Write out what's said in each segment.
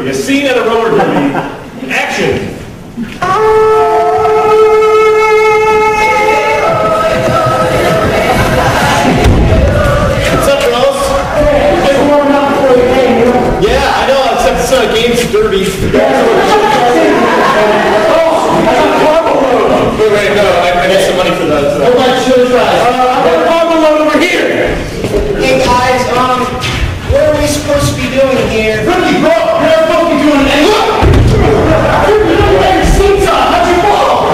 derby. A scene at a roller derby. Action. What's up, girls? Just warming up before the game, you know? Yeah, I know, except it's not a games of derby. Wait, no, I need some money for that. What about chili fries? I got a bottle load over here. Hey guys, what are we supposed to be doing here? Rookie, bro! You're not supposed to be doing anything! Look! You don't get your seats on! How'd you fall?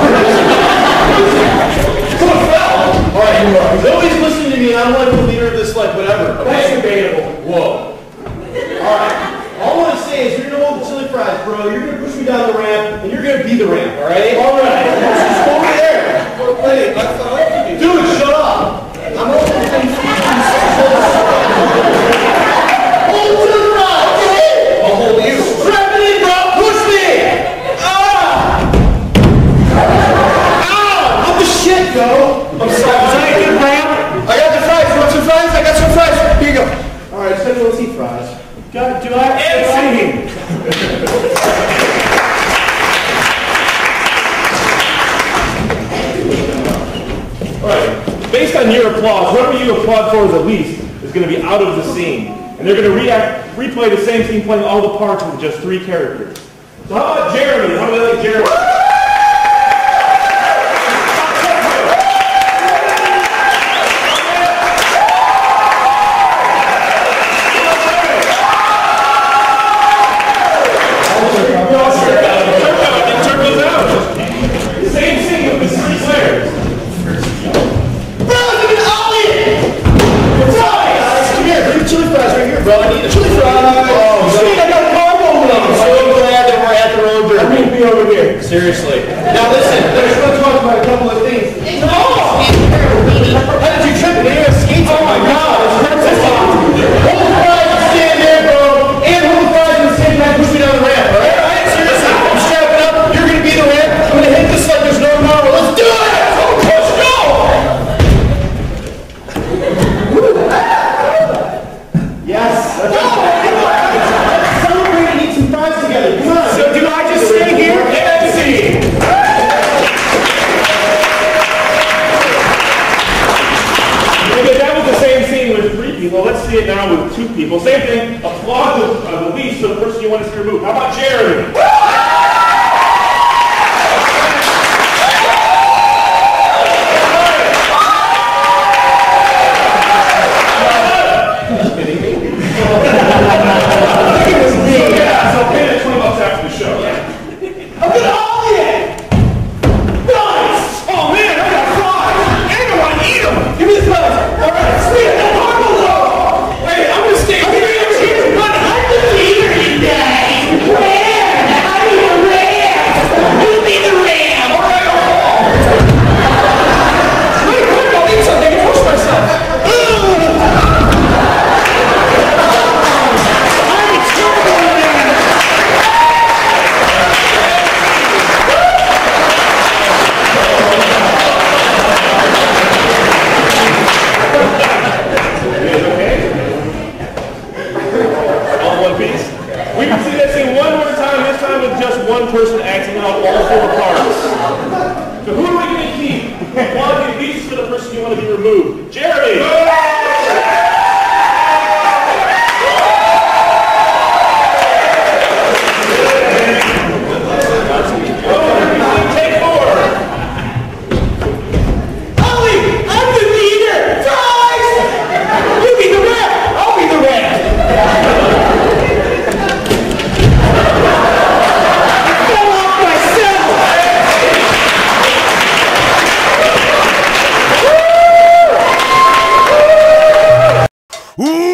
Someone fell. All right, you are. Nobody's listening to me, and I'm like the leader of this, like, whatever. Okay? That's debatable. Whoa. All right. All I want to say is you're going to hold the chili fries, bro. You're going to push me down the ramp, and you're going to be the ramp, all right? All right. Just go over there. Hey, dude, shut up. I'm open to Hold to the right. I'll hold you. Strap it in, bro. Push me. Ah. Ow. What the shit, go? I'm sorry. Was that a good ramp? I got the fries. You want some fries? I got some fries. Here you go. All right, just let's eat fries. God, do I And singing. All right. Based on your applause, whoever you applaud for the least is going to be out of the scene. And they're going to replay the same scene playing all the parts with just 3 characters. So how about Jeremy? How do they like Jeremy? Bro, I need a chili fries. Oh, sweet, I got a carbo with them. I'm so glad that we're at the road derby. I'm going to be over here. Seriously. Now listen, let's talk about a couple of things. Oh! How did you trip in air skates? Oh my God, it's princess on. Hold the fries and stand there, bro. And hold the fries and stand there and push me down the ramp, all right? All right, seriously. I'm strapping up. You're going to be the ramp. I'm going to hit this like there's no tomorrow. Let's do it! Push, go! Yes. Celebrate and eat some fries together. Come on. So do I just stay here and see? Okay, that was the same scene with 3 people. Let's see it now with 2 people. Same thing. Applaud the least for the person you want to see removed. How about Jeremy? Person acting out all 4 parts. So who are we going to keep? Applaud the least for the person you want to be removed. Jeremy! Ooh!